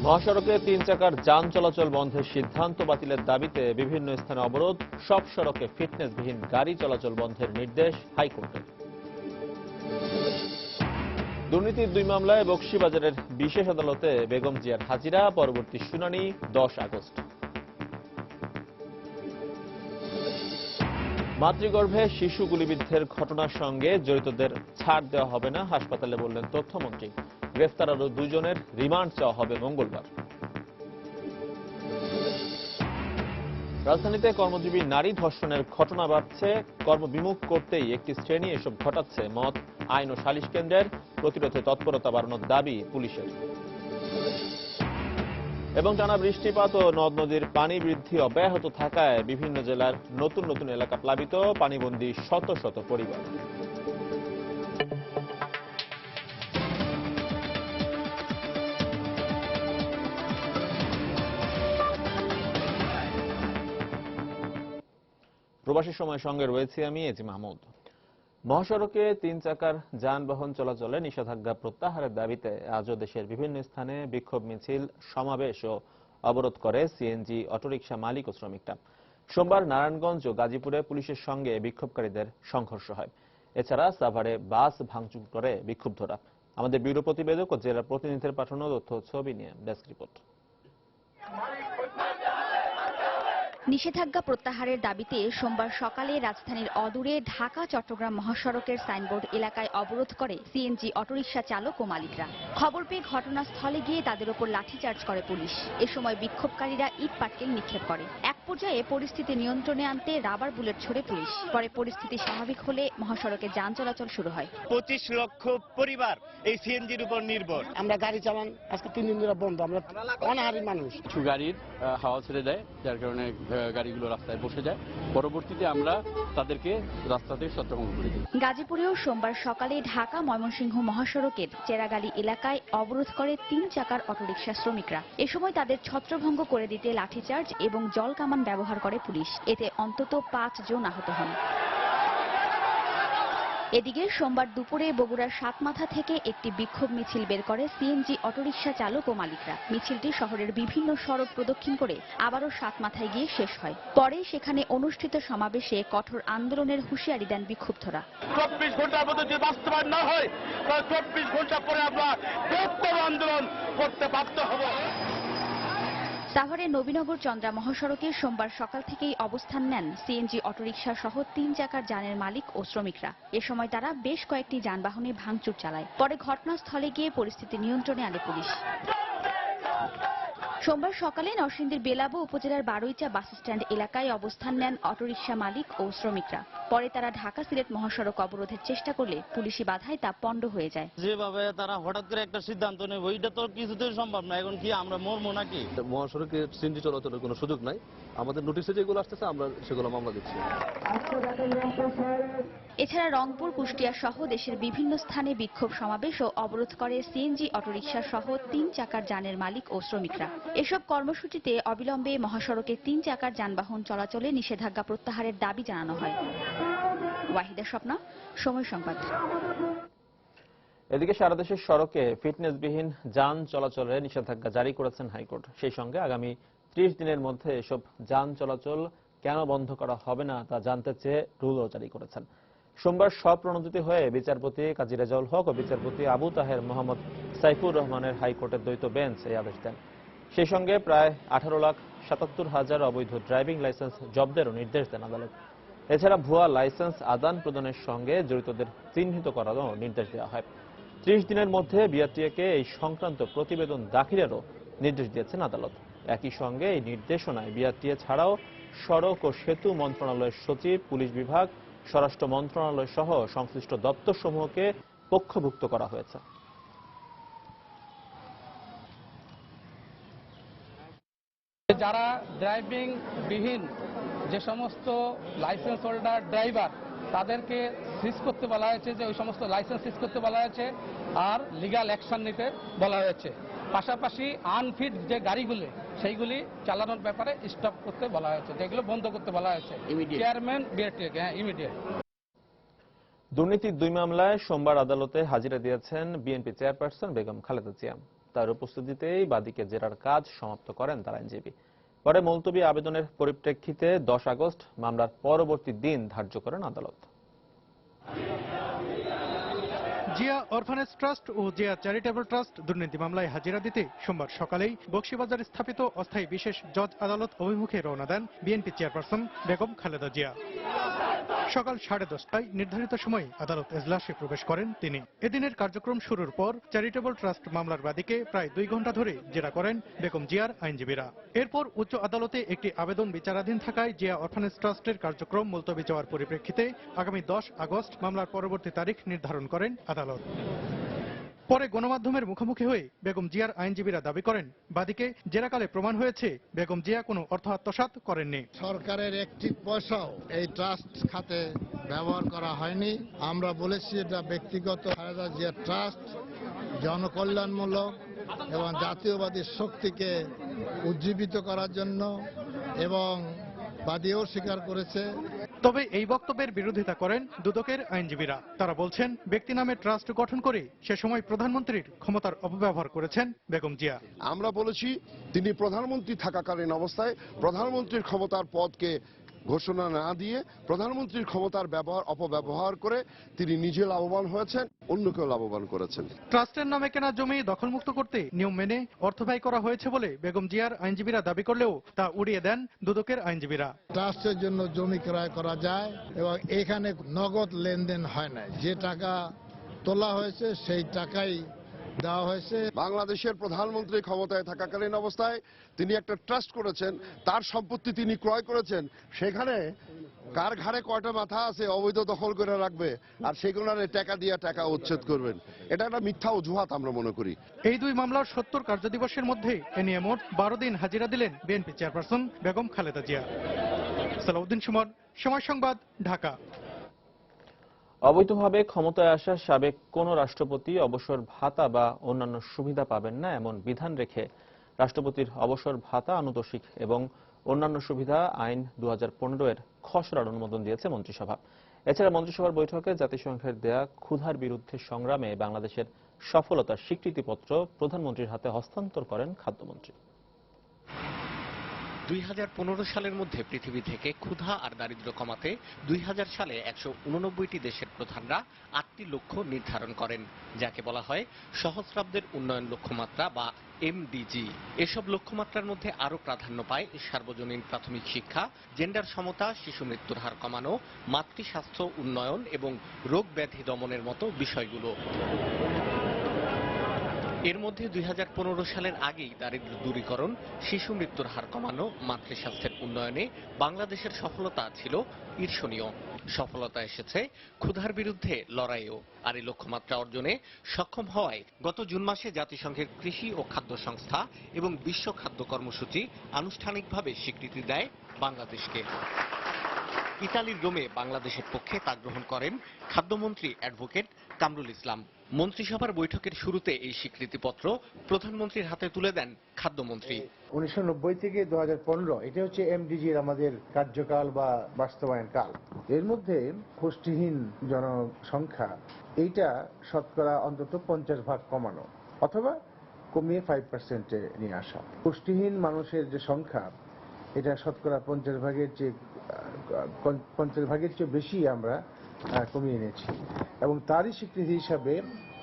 মহাসড়কে 3 চাকার যান চলাচল বন্ধের সিদ্ধান্ত বাতিলের দাবিতে বিভিন্ন স্থানে অবরোধ, সব সড়কে ফিটনেসবিহীন গাড়ি চলাচল বন্ধের নির্দেশ হাইকোর্টের। দুর্নীতির 2 মামলায় বকশীবাজারের বিশেষ আদালতে বেগম জিয়ার হাজিরা, পরবর্তী শুনানি 10 আগস্ট। মাতৃগর্ভে শিশু গুলিবিদ্ধের ঘটনার সঙ্গে জড়িতদের ছাড় দেওয়া হবে না, হাসপাতালে বললেন তথ্যমন্ত্রী। গ্রেফতার আরো 2 জনের রিমান্ড চাওয়া হবে মঙ্গলবার। রাজধানীতে কর্মজীবী নারী ধর্ষণের ঘটনা বাড়ছে, কর্মবিমুখ করতেই একটি শ্রেণী এসব ঘটাচ্ছে মত আইন ও সালিশ কেন্দ্রের। প্রতিরোধে তৎপরতা বাড়ানোর দাবি পুলিশের। এবং টানা বৃষ্টিপাত ও নদ নদীর পানি বৃদ্ধি অব্যাহত থাকায় বিভিন্ন জেলার নতুন নতুন এলাকা প্লাবিত, পানিবন্দী শত শত পরিবার। প্রবাসী সময় সঙ্গে রয়েছে আমি এজি মাহমুদ। মহাসড়কে 3 চাকার যানবাহন চলাচলে নিষেধাজ্ঞা প্রত্যাহারের দাবিতে আজও দেশের বিভিন্ন স্থানে বিক্ষোভ মিছিল, সমাবেশ ও অবরোধ করে সিএনজি অটোরিকশা মালিক ও শ্রমিকরা। সোমবার নারায়ণগঞ্জ ও গাজীপুরে পুলিশের সঙ্গে বিক্ষোভকারীদের সংঘর্ষ হয়। এছাড়া সাভারে বাস ভাঙচুর করে বিক্ষুব্ধরা। আমাদের ব্যুরো প্রতিবেদক ও জেলা প্রতিনিধিদের পাঠানো তথ্য ছবি নিয়ে ডেস্ক রিপোর্ট। নিষেধাজ্ঞা প্রত্যাহারের দাবিতে সোমবার সকালে রাজধানীর অদূরে ঢাকা চট্টগ্রাম মহাসড়কের সাইনবোর্ড এলাকায় অবরোধ করে সিএনজি অটোরিকশা চালক ও মালিকরা। খবর পেয়ে ঘটনাস্থলে গিয়ে তাদের উপর লাঠিচার্জ করে পুলিশ। এ সময় বিক্ষোভকারীরা ইট পাটকেল নিক্ষেপ করে। এক পর্যায়ে পরিস্থিতি নিয়ন্ত্রণে আনতে রাবার বুলেট ছোড়ে পুলিশ। পরে পরিস্থিতি স্বাভাবিক হলে মহাসড়কে যান চলাচল শুরু হয়। 25 লক্ষ পরিবার এই সিএনজির উপর নির্ভর। আমরা গাড়ি চালান আজকে 3 দিন ধরে বন্ধ। আমরা অনাহারী মানুষ। কিছু গাড়ির হাওয়া ছেড়ে দেয়, যার কারণে গাড়িগুলো রাস্তায় বসে যায়। পরবর্তীতে আমরা তাদেরকে রাস্তাতে ছত্রভঙ্গ করে দিই। গাজীপুরেও সোমবার সকালে ঢাকা ময়মনসিংহ মহাসড়কের চেরাগালি এলাকায় অবরোধ করে 3 চাকার অটোরিকশা শ্রমিকরা। এ সময় তাদের ছত্রভঙ্গ করে দিতে লাঠিচার্জ এবং জল কামান ব্যবহার করে পুলিশ। এতে অন্তত 5 জন আহত হন। এদিকে সোমবার দুপুরে বগুড়ার সাতমাথা থেকে একটি বিক্ষোভ মিছিল বের করে সিএনজি অটোরিকশা চালক ও মালিকরা। মিছিলটি শহরের বিভিন্ন সড়ক প্রদক্ষিণ করে আবারও সাতমাথায় গিয়ে শেষ হয়। পরে সেখানে অনুষ্ঠিত সমাবেশে কঠোর আন্দোলনের হুঁশিয়ারি দেন বিক্ষুব্ধরা। 24 ঘন্টার মধ্যে যদি বাস্তবায়ন না হয়, 24 ঘন্টা পরে আমরা বৃহত্তর আন্দোলন করতে বাধ্য হব। সাভারের নবীনগর চন্দ্রা মহাসড়কে সোমবার সকাল থেকেই অবস্থান নেন সিএনজি অটোরিকশা সহ 3 চাকার যানের মালিক ও শ্রমিকরা। এ সময় তারা বেশ কয়েকটি যানবাহনে ভাঙচুর চালায়। পরে ঘটনাস্থলে গিয়ে পরিস্থিতি নিয়ন্ত্রণে আনে পুলিশ। সোমবার সকালে নরসিংদীর বেলাবো উপজেলার বারুইচা বাস স্ট্যান্ড এলাকায় অবস্থান নেন অটোরিকশা মালিক ও শ্রমিকরা। পরে তারা ঢাকা সিলেট মহাসড়ক অবরোধের চেষ্টা করলে পুলিশি বাধায় তা পণ্ড হয়ে যায়। যেভাবে তারা হঠাৎ করে একটা সিদ্ধান্ত নেবে, ওইটা তো কিছুতেই সম্ভব না। এখন কি আমরা মরবো নাকি? মহাসড়কে সিএনজি চলাচলের কোনো সুযোগ নাই। আমাদের নোটিশে যেগুলো আসতেছে আমরা সেগুলো মামলা দিচ্ছি। এছাড়া রংপুর, কুষ্টিয়া সহ দেশের বিভিন্ন স্থানে বিক্ষোভ সমাবেশ ও অবরোধ করে সিএনজি অটোরিকশা সহ 3 চাকার যানের মালিক ও শ্রমিকরা। এসব কর্মসূচিতে অবিলম্বে মহাসড়কে 3 চাকার যানবাহন চলাচলে নিষেধাজ্ঞা প্রত্যাহারের দাবি জানানো হয়। ওয়াহিদা স্বপ্না, সময় সংবাদ। এদিকে সারা দেশের সড়কে ফিটনেসবিহীন যান চলাচলে নিষেধাজ্ঞা জারি করেছেন হাইকোর্ট। সেই সঙ্গে আগামী 30 দিনের মধ্যে এসব যান চলাচল কেন বন্ধ করা হবে না তা জানতে চেয়ে রুলও জারি করেছেন। সোমবার স্বপ্রণোদিত হয়ে বিচারপতি কাজী রেজাউল হক ও বিচারপতি আবু তাহের মোহাম্মদ সাইফুর রহমানের হাইকোর্টের দ্বৈত বেঞ্চ এই আদেশ দেন। সেই সঙ্গে প্রায় 18,77,000 অবৈধ ড্রাইভিং লাইসেন্স জব্দেরও নির্দেশ দেন আদালত। এছাড়া ভুয়া লাইসেন্স আদান প্রদানের সঙ্গে জড়িতদের চিহ্নিত করারও নির্দেশ দেওয়া হয়। 30 দিনের মধ্যে বিআরটিএকে এই সংক্রান্ত প্রতিবেদন দাখিলেরও নির্দেশ দিয়েছেন আদালত। একই সঙ্গে এই নির্দেশনায় বিআরটিএ ছাড়াও সড়ক ও সেতু মন্ত্রণালয়ের সচিব, পুলিশ বিভাগ, স্বরাষ্ট্র মন্ত্রণালয় সহ সংশ্লিষ্ট দপ্তরসমূহকে পক্ষভুক্ত করা হয়েছে। যারা ড্রাইভিং বিহীন যে সমস্ত লাইসেন্স হোল্ডার ড্রাইভার, তাদেরকে সিজ করতে বলা হয়েছে, যে ওই সমস্ত লাইসেন্স সিজ করতে বলা হয়েছে আর লিগ্যাল অ্যাকশন নিতে বলা হয়েছে। পাশাপাশি আনফিট যে গাড়িগুলি সেইগুলি চালানোর ব্যাপারে স্টপ করতে বলা হয়েছে, যেগুলো বন্ধ করতে বলা হয়েছে চেয়ারম্যান বিআরটিএকে। ইমিডিয়েট। দুর্নীতির 2 মামলায় সোমবার আদালতে হাজিরা দিয়েছেন বিএনপি চেয়ারপারসন বেগম খালেদা জিয়া। তার উপস্থিতিতেই বাদীকে জেরার কাজ সমাপ্ত করেন তার আইনজীবী। পরে মুলতবি আবেদনের পরিপ্রেক্ষিতে 10 আগস্ট মামলার পরবর্তী দিন ধার্য করেন আদালত। জিয়া অরফানেজ ট্রাস্ট ও জিয়া চ্যারিটেবল ট্রাস্ট দুর্নীতি মামলায় হাজিরা দিতে সোমবার সকালেই বকশীবাজারে স্থাপিত অস্থায়ী বিশেষ জজ আদালত অভিমুখে রওনা দেন বিএনপি চেয়ারপারসন বেগম খালেদা জিয়া। সকাল 10:30টায় নির্ধারিত সময়ে আদালত এজলাসে প্রবেশ করেন তিনি। এদিনের কার্যক্রম শুরুর পর চ্যারিটেবল ট্রাস্ট মামলার বাদীকে প্রায় 2 ঘণ্টা ধরে জেরা করেন বেগম জিয়ার আইনজীবীরা। এরপর উচ্চ আদালতে একটি আবেদন বিচারাধীন থাকায় জিয়া অরফানেজ ট্রাস্টের কার্যক্রম মুলতবি চাওয়ার পরিপ্রেক্ষিতে আগামী 10 আগস্ট মামলার পরবর্তী তারিখ নির্ধারণ করেন আদালত। পরে গণমাধ্যমের মুখোমুখি হয়ে বেগম জিয়ার আইনজীবীরা দাবি করেন, বাদীকে জেরাকালে প্রমাণ হয়েছে বেগম জিয়া কোনো অর্থ আত্মসাৎ করেননি। সরকারের একটি পয়সাও এই ট্রাস্ট খাতে ব্যবহার করা হয়নি। আমরা বলেছি এটা ব্যক্তিগত খালেদা জিয়া ট্রাস্ট জনকল্যাণমূলক এবং জাতীয়বাদী শক্তিকে উজ্জীবিত করার জন্য, এবং বাদীও স্বীকার করেছে। তবে এই বক্তব্যের বিরোধিতা করেন দুদকের আইনজীবীরা। তারা বলছেন, ব্যক্তি নামে ট্রাস্ট গঠন করে সে সময় প্রধানমন্ত্রীর ক্ষমতার অপব্যবহার করেছেন বেগম জিয়া। আমরা বলেছি তিনি প্রধানমন্ত্রী থাকাকালীন অবস্থায় প্রধানমন্ত্রীর ক্ষমতার পদকে ঘোষণা না দিয়ে প্রধানমন্ত্রীর ক্ষমতার অপব্যবহার করে তিনি নিজে লাভবান হয়েছেন, অন্যকেও লাভবান করেছেন। ট্রাস্টের নামে কেনা জমি দখলমুক্ত করতে নিয়ম মেনে অর্থ ব্যয় করা হয়েছে বলে বেগম জিয়ার আইনজীবীরা দাবি করলেও তা উড়িয়ে দেন দুদকের আইনজীবীরা। ট্রাস্টের জন্য জমি ক্রয় করা যায় এবং এখানে নগদ লেনদেন হয় না। যে টাকা তোলা হয়েছে সেই টাকাই দেওয়া হয়েছে। বাংলাদেশের প্রধানমন্ত্রী ক্ষমতায় থাকাকালীন অবস্থায় তিনি একটা ট্রাস্ট করেছেন, তার সম্পত্তি তিনি ক্রয় করেছেন। সেখানে কার ঘাড়ে কয়টা মাথা আছে অবৈধ দখল করে রাখবে আর সেগুলোর টাকা দিয়ে টাকা উচ্ছেদ করবেন, এটা একটা মিথ্যা অজুহাত আমরা মনে করি। এই দুই মামলার 70 কার্যদিবসের মধ্যে এ নিয়ে মোট 12 দিন হাজিরা দিলেন বিএনপি চেয়ারপারসন বেগম খালেদা জিয়া। সালাউদ্দিন সুমন, সময় সংবাদ, ঢাকা। অবৈধভাবে ক্ষমতায় আসা সাবেক কোন রাষ্ট্রপতি অবসর ভাতা বা অন্যান্য সুবিধা পাবেন না এমন বিধান রেখে রাষ্ট্রপতির অবসর ভাতা, আনুতোষিক এবং অন্যান্য সুবিধা আইন 2015 এর খসড়ার অনুমোদন দিয়েছে মন্ত্রিসভা। এছাড়া মন্ত্রিসভার বৈঠকে জাতিসংঘের দেয়া ক্ষুধার বিরুদ্ধে সংগ্রামে বাংলাদেশের সফলতার স্বীকৃতিপত্র প্রধানমন্ত্রীর হাতে হস্তান্তর করেন খাদ্যমন্ত্রী। 2015 সালের মধ্যে পৃথিবী থেকে ক্ষুধা আর দারিদ্র্য কমাতে 2000 সালে 189টি দেশের প্রধানরা 8টি লক্ষ্য নির্ধারণ করেন, যাকে বলা হয় সহস্রাব্দের উন্নয়ন লক্ষ্যমাত্রা বা এমডিজি। এসব লক্ষ্যমাত্রার মধ্যে আরও প্রাধান্য পায় সার্বজনীন প্রাথমিক শিক্ষা, জেন্ডার সমতা, শিশু মৃত্যুর হার কমানো, মাতৃস্বাস্থ্য উন্নয়ন এবং রোগ ব্যাধি দমনের মতো বিষয়গুলো। এর মধ্যে 2015 সালের আগেই দারিদ্র্য দূরীকরণ, শিশু মৃত্যুর হার কমানো, মাতৃস্বাস্থ্যের উন্নয়নে বাংলাদেশের সফলতা ছিল ঈর্ষণীয়। সফলতা এসেছে ক্ষুধার বিরুদ্ধে লড়াইও। আর এই লক্ষ্যমাত্রা অর্জনে সক্ষম হওয়ায় গত জুন মাসে জাতিসংঘের কৃষি ও খাদ্য সংস্থা এবং বিশ্ব খাদ্য কর্মসূচি আনুষ্ঠানিকভাবে স্বীকৃতি দেয় বাংলাদেশকে। ইতালির রোমে বাংলাদেশের পক্ষে তা গ্রহণ করেন খাদ্যমন্ত্রী অ্যাডভোকেট কামরুল ইসলাম। মন্ত্রিসভার বৈঠকের শুরুতে এই স্বীকৃতিপত্র প্রধানমন্ত্রীর হাতে তুলে দেন খাদ্যমন্ত্রী। 1990 থেকে 2015 এটা হচ্ছে এমডিজির আমাদের কার্যকাল বা বাস্তবায়ন কাল। এর মধ্যে পুষ্টিহীন জনসংখ্যা এইটা শতকরা অন্তত 50% কমানো অথবা কমিয়ে 5%-এ নিয়ে আসা। পুষ্টিহীন মানুষের যে সংখ্যা এটা শতকরা 50%-এর চেয়ে বেশি আমরা কমিয়ে এনেছি, এবং তারই স্বীকৃতি হিসাবে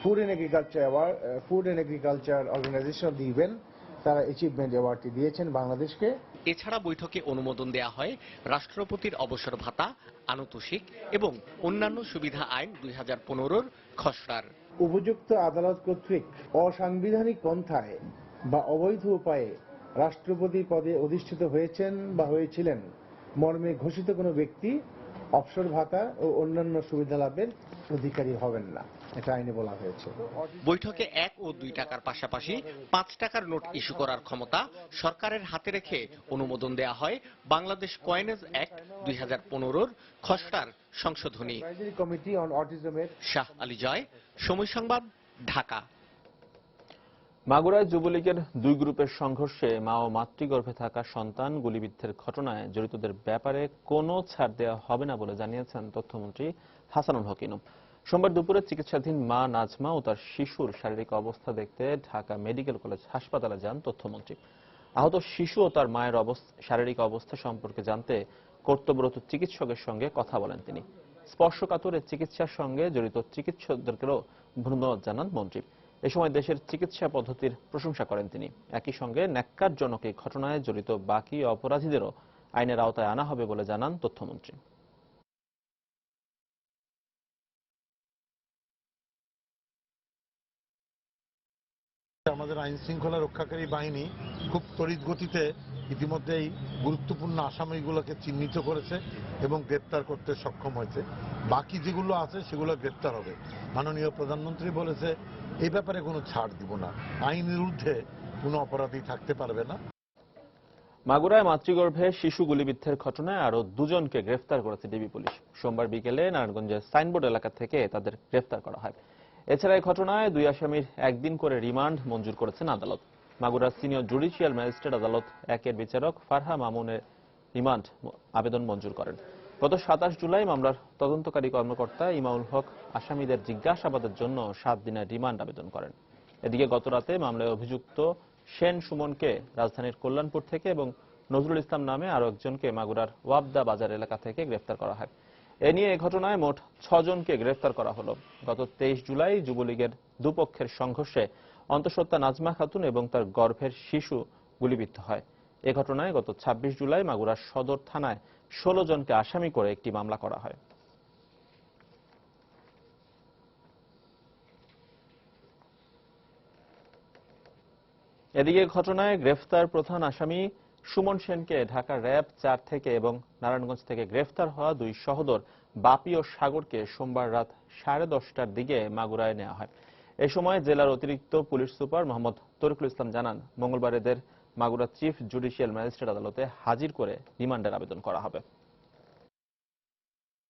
food and agriculture organisation of the event তারা অ্যাচিভমেন্ট অ্যাওয়ার্ডটি দিয়েছেন বাংলাদেশকে। এছাড়া বৈঠকে অনুমোদন দেয়া হয় রাষ্ট্রপতির অবসর ভাতা, আনুতোষিক এবং অন্যান্য সুবিধা আইন 2015-র খসড়ার। উপযুক্ত আদালত কর্তৃক অসাংবিধানিক পন্থায় বা অবৈধ উপায়ে রাষ্ট্রপতি পদে অধিষ্ঠিত হয়েছেন বা হয়েছিলেন মর্মে ঘোষিত কোনো ব্যক্তি অবসর ভাতা ও অন্যান্য সুবিধা লাভের অধিকারী হবেন না, এটা আইনে বলা হয়েছে। বৈঠকে 1 ও 2 টাকার পাশাপাশি 5 টাকার নোট ইস্যু করার ক্ষমতা সরকারের হাতে রেখে অনুমোদন দেয়া হয় বাংলাদেশ কয়েনেজ অ্যাক্ট 2015-র খসড়ার সংশোধনী। কমিটি অন অটিজমের শাহ আলী জয়, সময় সংবাদ, ঢাকা। মাগুরায় যুবলীগের 2 গ্রুপের সংঘর্ষে মা ও মাতৃগর্ভে থাকা সন্তান গুলিবিদ্ধের ঘটনায় জড়িতদের ব্যাপারে কোনো ছাড় দেওয়া হবে না বলে জানিয়েছেন তথ্যমন্ত্রী হাসানুল হক ইনু। সোমবার দুপুরে চিকিৎসাধীন মা নাজমা ও তার শিশুর শারীরিক অবস্থা দেখতে ঢাকা মেডিকেল কলেজ হাসপাতালে যান তথ্যমন্ত্রী। আহত শিশু ও তার মায়ের শারীরিক অবস্থা সম্পর্কে জানতে কর্তব্যরত চিকিৎসকের সঙ্গে কথা বলেন তিনি। স্পর্শকাতর চিকিৎসার সঙ্গে জড়িত চিকিৎসকদেরকেও ধন্যবাদ জানান মন্ত্রী। এ সময় দেশের চিকিৎসা পদ্ধতির প্রশংসা করেন তিনি। একই সঙ্গে ন্যাক্কারজনক এই ঘটনায় জড়িত বাকি অপরাধীদেরও আইনের আওতায় আনা হবে বলে জানান তথ্যমন্ত্রী। আমাদের আইন শৃঙ্খলা রক্ষাকারী বাহিনী খুব তড়িৎ গতিতে ইতিমধ্যেই গুরুত্বপূর্ণ আসামিগুলোকে চিহ্নিত করেছে এবং গ্রেপ্তার করতে সক্ষম হয়েছে। বাকি যেগুলো আছে সেগুলো গ্রেপ্তার হবে। মাননীয় প্রধানমন্ত্রী বলেছে এই ব্যাপারে কোনো ছাড় দিব না, আইনের ঊর্ধ্বে কোনো অপরাধী থাকতে পারবে না। মাগুরায় মাতৃগর্ভে শিশু গুলিবিদ্ধের ঘটনায় আরো দুজনকে গ্রেফতার করেছে ডিবি পুলিশ। সোমবার বিকেলে নারায়ণগঞ্জের সাইনবোর্ড এলাকা থেকে তাদের গ্রেফতার করা হয়। এছাড়া এই ঘটনায় দুই আসামির একদিন করে রিমান্ড মঞ্জুর করেছেন আদালত। মাগুরার সিনিয়র জুডিশিয়াল ম্যাজিস্ট্রেট আদালত 1-এর বিচারক ফারহা মামুনের রিমান্ড আবেদন মঞ্জুর করেন। গত 27 জুলাই মামলার তদন্তকারী কর্মকর্তা ইমাউল হক আসামিদের জিজ্ঞাসাবাদের জন্য 7 দিনের রিমান্ড আবেদন করেন। এদিকে গতরাতে মামলায় অভিযুক্ত সেন সুমনকে রাজধানীর কল্যাণপুর থেকে এবং নজরুল ইসলাম নামে আরো একজনকে মাগুরার ওয়াবদা বাজার এলাকা থেকে গ্রেফতার করা হয়। এ নিয়ে এই ঘটনায় মোট 6 জনকে গ্রেফতার করা হলো। গত 23 জুলাই যুবলীগের দুপক্ষের সংঘর্ষে অন্তঃসত্ত্বা নাজমা খাতুন এবং তার গর্ভের শিশু গুলিবিদ্ধ হয়। এ ঘটনায় গত 26 জুলাই মাগুরা সদর থানায় 16 জনকে আসামি করে একটি মামলা করা হয়। এদিকে ঘটনায় গ্রেফতার প্রধান আসামি সুমন সেনকে ঢাকা র্যাব 4 থেকে এবং নারায়ণগঞ্জ থেকে গ্রেফতার হওয়া 2 সহোদর বাপি ও সাগরকে সোমবার রাত 10:30টার দিকে মাগুরায় নেওয়া হয়। এ সময় জেলার অতিরিক্ত পুলিশ সুপার মোহাম্মদ তরিকুল ইসলাম জানান, মঙ্গলবার এদের মাগুরা চিফ জুডিশিয়াল ম্যাজিস্ট্রেট আদালতে হাজির করে রিমান্ডের আবেদন করা হবে।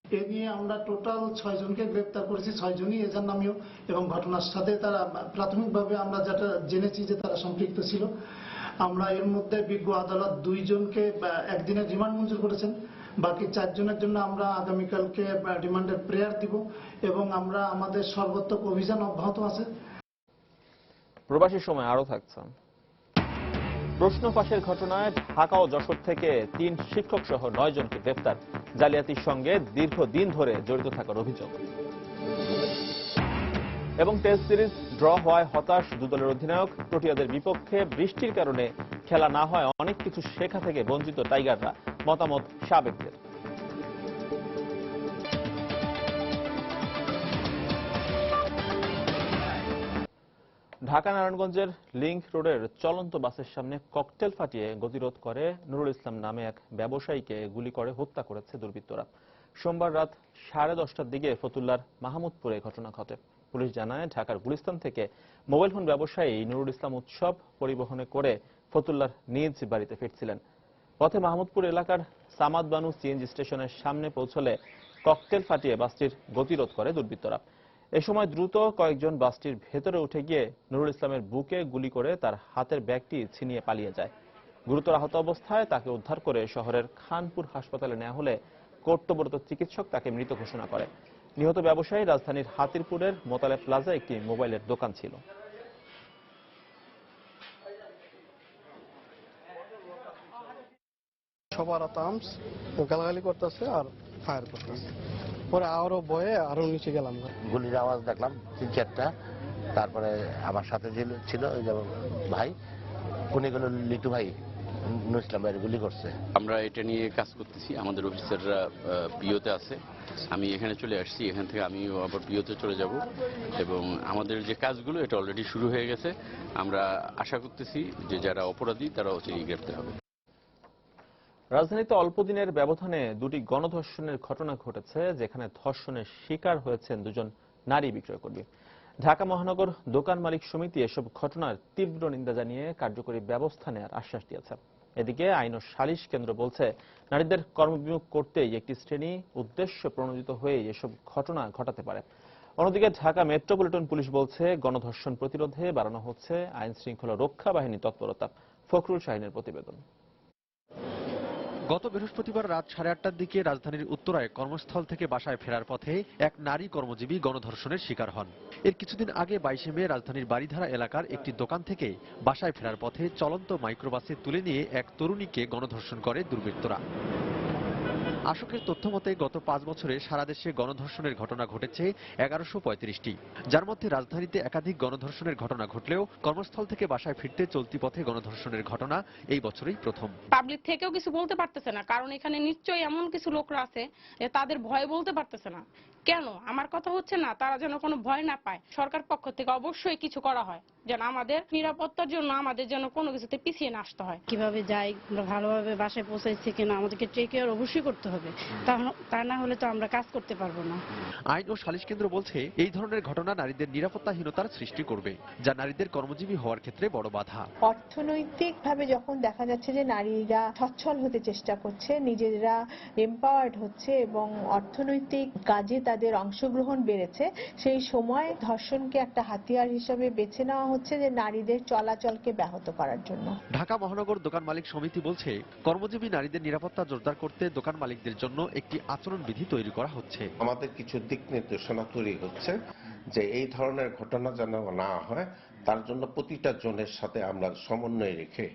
এ নিয়ে আমরা টোটাল 6 জনকে গ্রেপ্তার করেছি। 6 জনই এজাহারনামীয় এবং ঘটনার সাথে তারা প্রাথমিকভাবে আমরা যেটা জেনেছি যে তারা সম্পৃক্ত ছিল। আমরা এর মধ্যে বিজ্ঞ আদালত 2 জনকে একদিনের রিমান্ড মঞ্জুর করেছেন। বাকি 4 জনের জন্য আমরা আগামীকালকে রিমান্ডের প্রেয়ার দিব এবং আমরা আমাদের সর্বাত্মক অভিযান অব্যাহত আছে। প্রবাসী সময় আরো থাকছে। প্রশ্ন ফাঁসের ঘটনায় ঢাকা ও যশোর থেকে 3 শিক্ষক সহ 9 জনকে গ্রেফতার। জালিয়াতির সঙ্গে দীর্ঘদিন ধরে জড়িত থাকার অভিযোগ। এবং টেস্ট সিরিজ ড্র হওয়ায় হতাশ 2 দলের অধিনায়ক। প্রোটিয়াদের বিপক্ষে বৃষ্টির কারণে খেলা না হয় অনেক কিছু শেখা থেকে বঞ্চিত টাইগাররা, মতামত সাবেকদের। ঢাকা নারায়ণগঞ্জের লিংক রোডের চলন্ত বাসের সামনে ককটেল ফাটিয়ে গতিরোধ করে নুরুল ইসলাম নামে এক ব্যবসায়ীকে গুলি করে হত্যা করেছে দুর্বৃত্তরা। সোমবার রাত 10:30টার দিকে ফতুল্লার মাহমুদপুরে ঘটনা ঘটে। পুলিশ জানায়, ঢাকার গুলিস্তান থেকে মোবাইল ফোন ব্যবসায়ী নুরুল ইসলাম উৎসব পরিবহনে করে ফতুল্লার নিজ বাড়িতে ফিরছিলেন। পথে মাহমুদপুর এলাকার সামাদ বানু সিএনজি স্টেশনের সামনে পৌঁছলে ককটেল ফাটিয়ে বাসটির গতিরোধ করে দুর্বৃত্তরা। এ সময় দ্রুত কয়েকজন বাসটির ভেতরে উঠে গিয়ে নুরুল ইসলামের বুকে গুলি করে তার হাতের ব্যাগটি ছিনিয়ে পালিয়ে যায়। গুরুতর আহত অবস্থায় তাকে উদ্ধার করে শহরের খানপুর হাসপাতালে নেওয়া হলে কর্তব্যরত চিকিৎসক তাকে মৃত ঘোষণা করে। নিহত ব্যবসায়ী রাজধানীর হাতিরপুরের মোতালেব প্লাজা একটি মোবাইলের দোকান ছিল। সবার আর্মস গালাগালি করতেছে আর ফায়ার করতেছে। পরে আরো ভয়ে আরো নিচে গেলাম। গুলির আওয়াজ দেখলাম 3-4টা। তারপরে আমার সাথে যে ছিল ওই যে ভাই, উনি গেল লিটু ভাই নুরুল ইসলাম ভাইয়ের গুলি করছে। আমরা এটা নিয়ে কাজ করতেছি, আমাদের অফিসাররা পিওতে আছে। আমি এখানে চলে আসছি, এখান থেকে আমিও আবার পিওতে চলে যাব এবং আমাদের যে কাজগুলো এটা অলরেডি শুরু হয়ে গেছে। আমরা আশা করতেছি যে যারা অপরাধী তারা অচিরেই গ্রেপ্তার হবে। রাজধানীতে অল্প দিনের ব্যবধানে 2টি গণধর্ষণের ঘটনা ঘটেছে, যেখানে ধর্ষণের শিকার হয়েছেন 2 জন নারী বিক্রয়কর্মী। ঢাকা মহানগর দোকান মালিক সমিতি এসব ঘটনার তীব্র নিন্দা জানিয়ে কার্যকরী ব্যবস্থা নেওয়ার আশ্বাস দিয়েছে। এদিকে আইন ও সালিশ কেন্দ্র বলছে, নারীদের কর্মবিমুখ করতেই একটি শ্রেণী উদ্দেশ্য প্রণোদিত হয়ে এসব ঘটনা ঘটাতে পারে। অন্যদিকে ঢাকা মেট্রোপলিটন পুলিশ বলছে, গণধর্ষণ প্রতিরোধে বাড়ানো হচ্ছে আইন শৃঙ্খলা রক্ষা বাহিনী তৎপরতা। ফখরুল শাহিনের প্রতিবেদন। গত বৃহস্পতিবার রাত 8:30টার দিকে রাজধানীর উত্তরায় কর্মস্থল থেকে বাসায় ফেরার পথে এক নারী কর্মজীবী গণধর্ষণের শিকার হন। এর কিছুদিন আগে 22শে মে রাজধানীর বাড়িধারা এলাকার একটি দোকান থেকে বাসায় ফেরার পথে চলন্ত মাইক্রোবাসে তুলে নিয়ে এক তরুণীকে গণধর্ষণ করে দুর্বৃত্তরা। আশকের তথ্য মতে গত 5 বছরে সারা দেশে গণধর্ষণের ঘটনা ঘটেছে 1135টি, যার মধ্যে রাজধানীতে একাধিক গণধর্ষণের ঘটনা ঘটলেও কর্মস্থল থেকে বাসায় ফিরতে চলতি পথে গণধর্ষণের ঘটনা এই বছরই প্রথম। পাবলিক থেকেও কিছু বলতে পারতেছে না, কারণ এখানে নিশ্চয়ই এমন কিছু লোকরা আছে যে তাদের ভয় বলতে পারতেছে না। কেন? আমার কথা হচ্ছে না, তারা যেন কোনো ভয় না পায়। সরকার পক্ষ থেকে অবশ্যই কিছু করা হয়, যেন আমাদের নিরাপত্তার জন্য আমাদের যেন কোনো কিছুতে পিছিয়ে না আসতে হয়। কিভাবে যাই, আমরা ভালোভাবে বাসায় পৌঁছাইছি কিনা আমাদেরকে টেক কেয়ার অবশ্যই করতে হবে, তা না হলে তো আমরা কাজ করতে পারবো না। আইন ও সালিশ কেন্দ্র বলছে এই ধরনের ঘটনা নারীদের নিরাপত্তাহীনতার সৃষ্টি করবে, যা নারীদের কর্মজীবী হওয়ার ক্ষেত্রে বড় বাধা। অর্থনৈতিকভাবে যখন দেখা যাচ্ছে যে নারীরা সচ্ছল হতে চেষ্টা করছে, নিজেরা এম্পাওয়ার্ড হচ্ছে এবং অর্থনৈতিক কাজে তাদের অংশগ্রহণ বেড়েছে, সেই সময় ধর্ষণকে একটা হাতিয়ার হিসেবে বেছে নেওয়া হচ্ছে যে নারীদের চলাচলকে ব্যাহত করার জন্য। ঢাকা মহানগর দোকান মালিক সমিতি বলছে কর্মজীবী নারীদের নিরাপত্তা জোরদার করতে দোকান মালিকদের জন্য একটি আচরণ বিধি তৈরি করা হচ্ছে। আমাদের কিছু দিক নির্দেশনা তৈরি হচ্ছে যে এই ধরনের ঘটনা যেন না হয়, তার জন্য প্রতিটা জনের সাথে আমরা সমন্বয় রেখে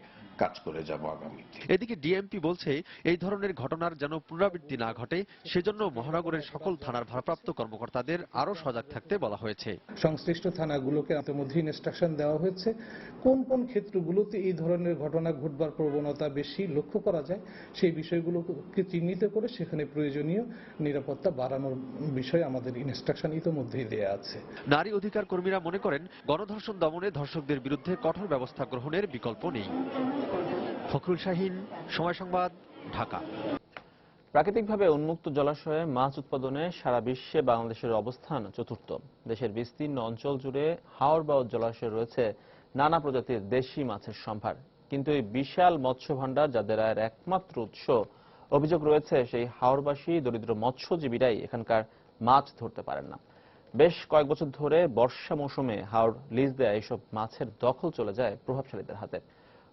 কাজ করে যাব আগামীতে। এদিকে ডিএমপি বলছে এই ধরনের ঘটনার যেন পুনরাবৃত্তি না ঘটে, সেজন্য মহানগরের সকল থানার ভারপ্রাপ্ত কর্মকর্তাদের আরো সজাগ থাকতে বলা হয়েছে। সংশ্লিষ্ট থানাগুলোকে ইতিমধ্যে ইনস্ট্রাকশন দেওয়া হয়েছে কোন কোন ক্ষেত্রগুলোতে এই ধরনের ঘটনা ঘটবার প্রবণতা বেশি লক্ষ্য করা যায়, সেই বিষয়গুলোকে চিহ্নিত করে সেখানে প্রয়োজনীয় নিরাপত্তা বাড়ানোর বিষয়ে আমাদের ইনস্ট্রাকশন ইতিমধ্যেই দেয়া আছে। নারী অধিকার কর্মীরা মনে করেন গণধর্ষণ দমনে ধর্ষকদের বিরুদ্ধে কঠোর ব্যবস্থা গ্রহণের বিকল্প নেই। ফখরুল শাহীন, সময় সংবাদ, ঢাকা। প্রাকৃতিকভাবে উন্মুক্ত জলাশয়ে মাছ উৎপাদনে সারা বিশ্বে বাংলাদেশের অবস্থান চতুর্থ। দেশের বিস্তীর্ণ অঞ্চল জুড়ে হাওর-বাওর জলাশয়ে রয়েছে নানা প্রজাতির দেশি মাছের সম্ভার, কিন্তু এই বিশাল মৎস্য ভাণ্ডার যাদের আয়ের একমাত্র উৎস, অভিযোগ রয়েছে সেই হাওরবাসী দরিদ্র মৎস্যজীবীরাই এখানকার মাছ ধরতে পারেন না। বেশ কয়েক বছর ধরে বর্ষা মৌসুমে হাওর লিজ দেয়া এইসব মাছের দখল চলে যায় প্রভাবশালীদের হাতে।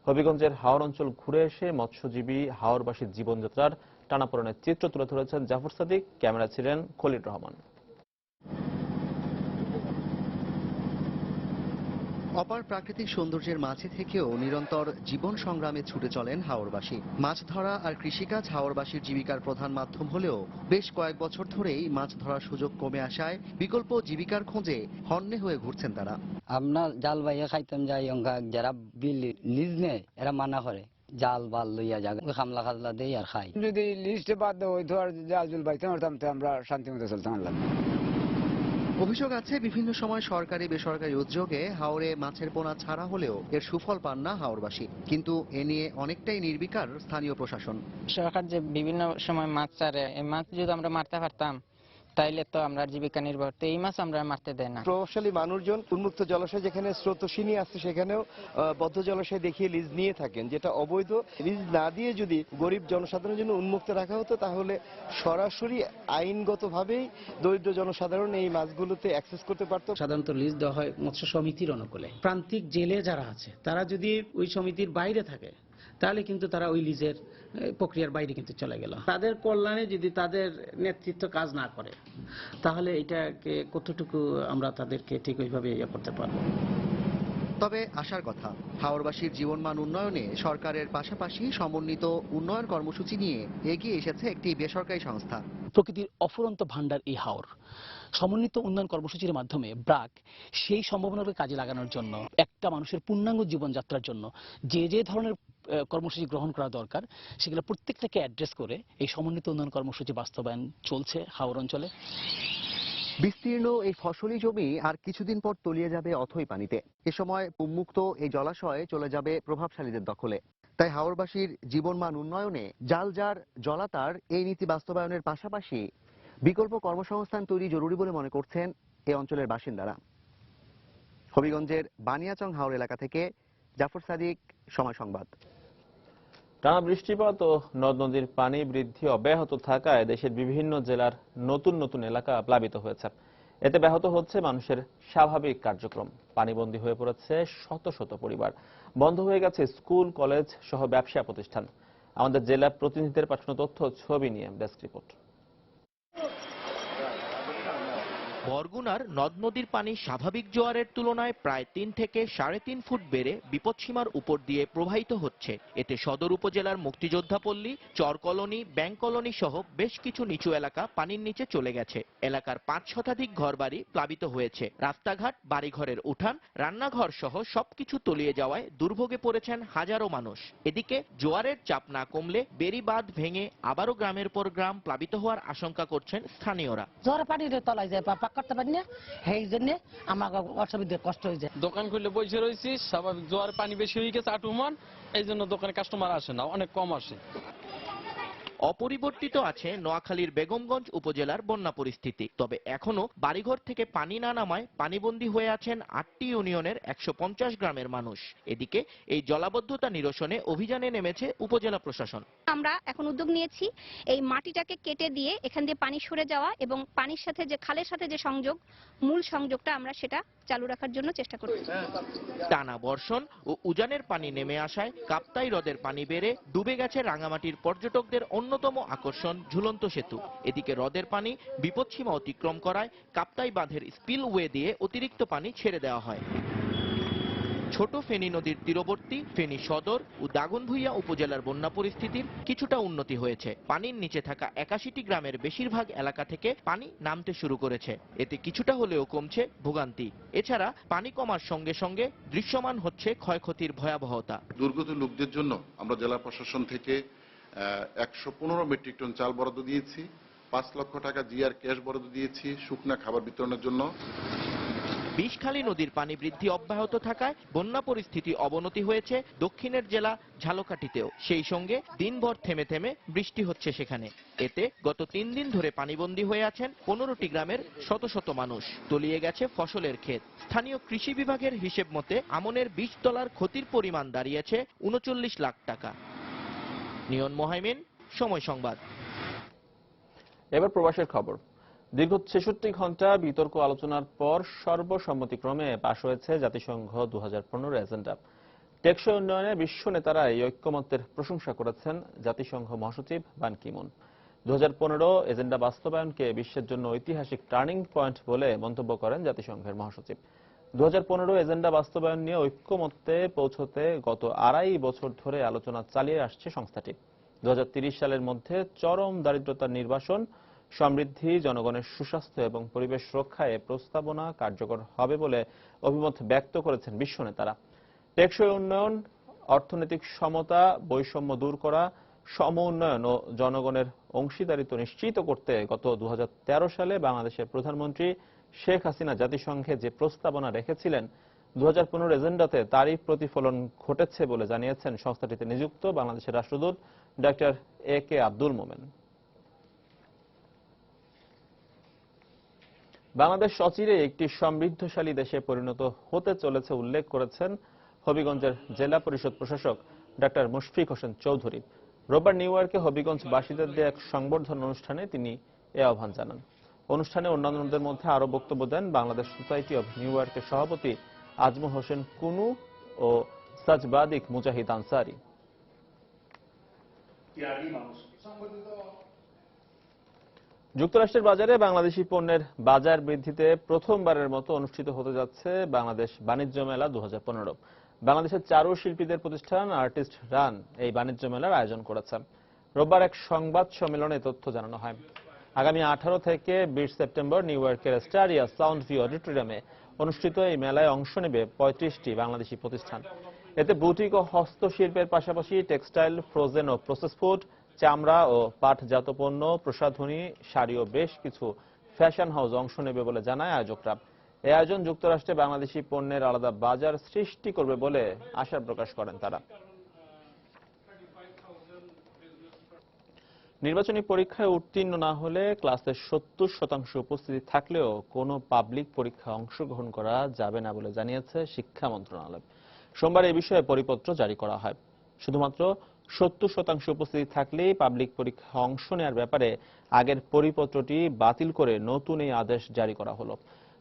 হবিগঞ্জের হাওর অঞ্চল ঘুরে এসে মৎস্যজীবী হাওরবাসীর জীবনযাত্রার টানাপোড়েনের চিত্র তুলে ধরেছেন জাফর সাদিক, ক্যামেরা ছিলেন খলিল রহমান। অপার প্রাকৃতিক সৌন্দর্যের মাঝে থেকেও নিরন্তর জীবন সংগ্রামে ছুটে চলেন হাওরবাসী। মাছ ধরা আর কৃষিকাজ হাওরবাসীর জীবিকার প্রধান মাধ্যম হলেও বেশ কয়েক বছর ধরেই মাছ ধরার সুযোগ কমে আসায় বিকল্প জীবিকার খোঁজে হন্যে হয়ে ঘুরছেন তারা। আমরা জাল বাইয়া খাইতাম যাই, যারা বিল লিজ নেয় এরা মানা করে জাল বাল লইয়া যাবে, খামলা খাজলা দেই আর খাই। যদি লিস্টে বাদ দেওয়া হইতো আর জাল জুল বাইতাম আমরা শান্তি মতো চলতাম। অভিযোগ আছে বিভিন্ন সময় সরকারি বেসরকারি উদ্যোগে হাওরে মাছের পোনা ছাড়া হলেও এর সুফল পান না হাওরবাসী, কিন্তু এ নিয়ে অনেকটাই নির্বিকার স্থানীয় প্রশাসন। সরকার যে বিভিন্ন সময় মাছ ছাড়ে, এই মাছ যদি আমরা মারতে পারতাম তাইলে তো আমরা জীবিকা নির্ভর, তো এই মাছ আমরা মারতে দেয় না। প্রভাবশালী মানুষজন উন্মুক্ত জলাশয় যেখানে স্রোতস্বিনী আছে সেখানেও বদ্ধ জলাশয় দেখিয়ে লিজ নিয়ে থাকেন, যেটা অবৈধ। লিজ না দিয়ে যদি গরিব জনসাধারণের জন্য উন্মুক্ত রাখা হতো তাহলে সরাসরি আইনগতভাবেই দরিদ্র জনসাধারণ এই মাছগুলোতে অ্যাক্সেস করতে পারতো। সাধারণত লিজ দেওয়া হয় মৎস্য সমিতির অনুকূলে। প্রান্তিক জেলে যারা আছে তারা যদি ওই সমিতির বাইরে থাকে তাহলে কিন্তু তারা ওই লিজের প্রক্রিয়ার বাইরে কিন্তু চলে গেল। তাদের কল্যাণে যদি তাদের নেতৃত্ব কাজ না করে তাহলে এটাকে কতটুকু আমরা তাদেরকে ঠিক ওইভাবে ইয়ে করতে পারবো। তবে আশার কথা, হাওরবাসীর জীবনমান উন্নয়নে সরকারের পাশাপাশি সমন্বিত উন্নয়ন কর্মসূচি নিয়ে এগিয়ে এসেছে একটি বেসরকারি সংস্থা। প্রকৃতির অফুরন্ত ভান্ডার এই হাওর সমন্বিত উন্নয়ন কর্মসূচির মাধ্যমে ব্রাক সেই সম্ভাবনাকে কাজে লাগানোর জন্য, একটা মানুষের পূর্ণাঙ্গ জীবনযাত্রার জন্য যে যে ধরনের কর্মসূচি গ্রহণ করা দরকার সেগুলো প্রত্যেকটাকে অ্যাড্রেস করে এই সমন্বিত উন্নয়ন কর্মসূচি বাস্তবায়ন চলছে হাওর অঞ্চলে। বিস্তীর্ণ এই ফসলি জমি আর কিছুদিন পর তলিয়ে যাবে অথই পানিতে। এ সময় উন্মুক্ত এই জলাশয় চলে যাবে প্রভাবশালীদের দখলে। তাই হাওরবাসীর জীবনমান উন্নয়নে জাল যার জলাতার এই নীতি বাস্তবায়নের পাশাপাশি বিকল্প কর্মসংস্থান তৈরি জরুরি বলে মনে করছেন এই অঞ্চলের বাসিন্দারা। হবিগঞ্জের বানিয়াচং হাওর এলাকা থেকে জাফর সাদিক, সময় সংবাদ। টানা বৃষ্টিপাত ও নদ নদীর পানি বৃদ্ধি অব্যাহত থাকায় দেশের বিভিন্ন জেলার নতুন নতুন এলাকা প্লাবিত হয়েছে। এতে ব্যাহত হচ্ছে মানুষের স্বাভাবিক কার্যক্রম। পানিবন্দী হয়ে পড়েছে শত শত পরিবার। বন্ধ হয়ে গেছে স্কুল, কলেজ সহ ব্যবসা প্রতিষ্ঠান। আমাদের জেলা প্রতিনিধিদের পাঠানো তথ্য ছবি নিয়ে ডেস্ক রিপোর্ট। বরগুনার নদ নদীর পানি স্বাভাবিক জোয়ারের তুলনায় প্রায় 3 থেকে 3.5 ফুট বেড়ে বিপদসীমার উপর দিয়ে প্রবাহিত হচ্ছে। এতে সদর উপজেলার মুক্তিযোদ্ধা পল্লী, চর কলোনি, ব্যাংক কলোনি সহ বেশ কিছু নিচু এলাকা পানির নিচে চলে গেছে। এলাকার 5 শতাধিক ঘরবাড়ি প্লাবিত হয়েছে। রাস্তাঘাট, বাড়িঘরের উঠান, রান্নাঘর সহ সবকিছু তলিয়ে যাওয়ায় দুর্ভোগে পড়েছেন হাজারো মানুষ। এদিকে জোয়ারের চাপ না কমলে বেড়ি বাঁধ ভেঙে আবারও গ্রামের পর গ্রাম প্লাবিত হওয়ার আশঙ্কা করছেন স্থানীয়রা। জোয়ার পানির তলায় যায় করতে পারি না, এই জন্য আমার অসুবিধা কষ্ট হয়ে যায়। দোকান খুলে বসে রয়েছি, স্বাভাবিক জোয়ার পানি বেশি হয়ে গেছে আটুমান, এই জন্য দোকানে কাস্টমার আসে না, অনেক কম আসে। অপরিবর্তিত আছে নোয়াখালীর বেগমগঞ্জ উপজেলার বন্যা পরিস্থিতি। তবে এখনো বাড়িঘর থেকে পানি না নামায় পানিবন্দী হয়ে আছেন 8টি ইউনিয়নের 150 গ্রামের মানুষ। এদিকে এই জলাবদ্ধতা নিরসনে অভিযানে নেমেছে উপজেলা প্রশাসন। আমরা এখন উদ্যোগ নিয়েছি এই মাটিটাকে কেটে দিয়ে এখান দিয়ে পানি সরে যাওয়া এবং পানির সাথে যে খালের সাথে যে সংযোগ, মূল সংযোগটা আমরা সেটা চালু রাখার জন্য চেষ্টা করছি। টানা বর্ষণ ও উজানের পানি নেমে আসায় কাপ্তাই হ্রদের পানি বেড়ে ডুবে গেছে রাঙামাটির পর্যটকদের অন্যতম আকর্ষণ ঝুলন্ত সেতু। এদিকে হ্রদের পানি বিপদসীমা অতিক্রম করায় কাপ্তাই বাঁধের স্পিলওয়ে দিয়ে অতিরিক্ত পানি ছেড়ে দেওয়া হয়। ছোট ফেনী নদীর তীরবর্তী ফেনী সদর ও দাগনভূঞা উপজেলার বন্যা পরিস্থিতির কিছুটা উন্নতি হয়েছে। পানির নিচে থাকা 81টি গ্রামের বেশিরভাগ এলাকা থেকে পানি নামতে শুরু করেছে। এতে কিছুটা হলেও কমছে ভোগান্তি। এছাড়া পানি কমার সঙ্গে সঙ্গে দৃশ্যমান হচ্ছে ক্ষয়ক্ষতির ভয়াবহতা। দুর্গত লোকদের জন্য আমরা জেলা প্রশাসন থেকে 115 মেট্রিক টন চাল বরাদ্দ দিয়েছি, 5 লক্ষ টাকা জিআর ক্যাশ বরাদ্দ দিয়েছি শুকনা খাবার বিতরণের জন্য। বিষখালী নদীর পানি বৃদ্ধি অব্যাহত থাকায় বন্যা পরিস্থিতি অবনতি হয়েছে দক্ষিণের জেলা ঝালকাঠিতেও। সেই সঙ্গে দিনভর থেমে থেমে বৃষ্টি হচ্ছে সেখানে। এতে গত 3 দিন ধরে পানিবন্দী হয়ে আছেন 15টি গ্রামের শত শত মানুষ। তলিয়ে গেছে ফসলের ক্ষেত। স্থানীয় কৃষি বিভাগের হিসেব মতে আমনের বীজতলার ক্ষতির পরিমাণ দাঁড়িয়েছে 39 লাখ টাকা। নিয়ন মোহাইমিন, সময় সংবাদ। এবার প্রবাসের খবর। দীর্ঘ 66 ঘন্টা বিতর্ক আলোচনার পর সর্বসম্মতিক্রমে পাশ হয়েছে জাতিসংঘ 2015 এজেন্ডা। টেকসই উন্নয়নে বিশ্ব নেতারা এই ঐক্যমত্যের প্রশংসা করেছেন জাতিসংঘ মহাসচিব বান কি মুন। 2015 এজেন্ডা বাস্তবায়নকে বিশ্বের জন্য ঐতিহাসিক টার্নিং পয়েন্ট বলে মন্তব্য করেন জাতিসংঘের মহাসচিব। 2015 এজেন্ডা বাস্তবায়ন নিয়ে ঐক্যমত্যে পৌঁছতে গত 2.5 বছর ধরে আলোচনা চালিয়ে আসছে সংস্থাটি। 2030 সালের মধ্যে চরম দারিদ্রতার নির্বাসন, সমৃদ্ধি, জনগণের সুস্বাস্থ্য এবং পরিবেশ রক্ষায় প্রস্তাবনা কার্যকর হবে বলে অভিমত ব্যক্ত করেছেন বিশ্ব নেতারা। টেকসই উন্নয়ন, অর্থনৈতিক সমতা, বৈষম্য দূর করা, সম উন্নয়ন ও জনগণের অংশীদারিত্ব নিশ্চিত করতে গত 2013 সালে বাংলাদেশের প্রধানমন্ত্রী শেখ হাসিনা জাতিসংঘে যে প্রস্তাবনা রেখেছিলেন, 2015 এজেন্ডাতে তারই প্রতিফলন ঘটেছে বলে জানিয়েছেন সংস্থাটিতে নিযুক্ত বাংলাদেশের রাষ্ট্রদূত ডক্টর AK আব্দুল মোমেন। বাংলাদেশ অচিরে একটি সমৃদ্ধশালী দেশে পরিণত হতে চলেছে উল্লেখ করেছেন হবিগঞ্জের জেলা পরিষদ প্রশাসক ডক্টর মুশফিক হোসেন চৌধুরী। রোববার নিউ ইয়র্কে হবিগঞ্জবাসীদের দেয়া এক সংবর্ধনা অনুষ্ঠানে তিনি এ আহ্বান জানান। অনুষ্ঠানে অন্যান্যদের মধ্যে আরো বক্তব্য দেন বাংলাদেশ সোসাইটি অব নিউ ইয়র্কের সভাপতি আজমল হোসেন কুনু ও সাজবাদিক মুজাহিদ আনসারি। যুক্তরাষ্ট্রের বাজারে বাংলাদেশি পণ্যের বাজার বৃদ্ধিতে প্রথমবারের মতো অনুষ্ঠিত হতে যাচ্ছে বাংলাদেশ বাণিজ্য মেলা 2015। বাংলাদেশের চারু শিল্পীদের প্রতিষ্ঠান আর্টিস্ট রান এই বাণিজ্য মেলার আয়োজন করেছে। রোববার এক সংবাদ সম্মেলনে তথ্য জানানো হয়। আগামী 18 থেকে 20 সেপ্টেম্বর নিউ ইয়র্কের স্টারিয়া সাউন্ড ভিউ অডিটোরিয়ামে অনুষ্ঠিত এই মেলায় অংশ নেবে 35টি বাংলাদেশি প্রতিষ্ঠান। এতে বুটিক ও হস্তশিল্পের পাশাপাশি টেক্সটাইল, ফ্রোজেন ও প্রসেস ফুড, চামড়া ও পাটজাত পণ্য, প্রসাধনী, শাড়ি ও বেশ কিছু ফ্যাশন হাউস অংশ নেবে বলে জানায় আয়োজকরা। এই আয়োজন যুক্তরাষ্ট্রে বাংলাদেশি পণ্যের আলাদা বাজার সৃষ্টি করবে বলে আশা প্রকাশ করেন তারা। নির্বাচনী পরীক্ষায় উত্তীর্ণ না হলে ক্লাসে 70% উপস্থিতি থাকলেও কোনো পাবলিক পরীক্ষায় অংশগ্রহণ করা যাবে না বলে জানিয়েছে শিক্ষা মন্ত্রণালয়। সোমবার এই বিষয়ে পরিপত্র জারি করা হয়। শুধুমাত্র 70% উপস্থিতি থাকলেই পাবলিক পরীক্ষায় অংশ নেওয়ার ব্যাপারে আগের পরিপত্রটি বাতিল করে নতুন এই আদেশ জারি করা হলো।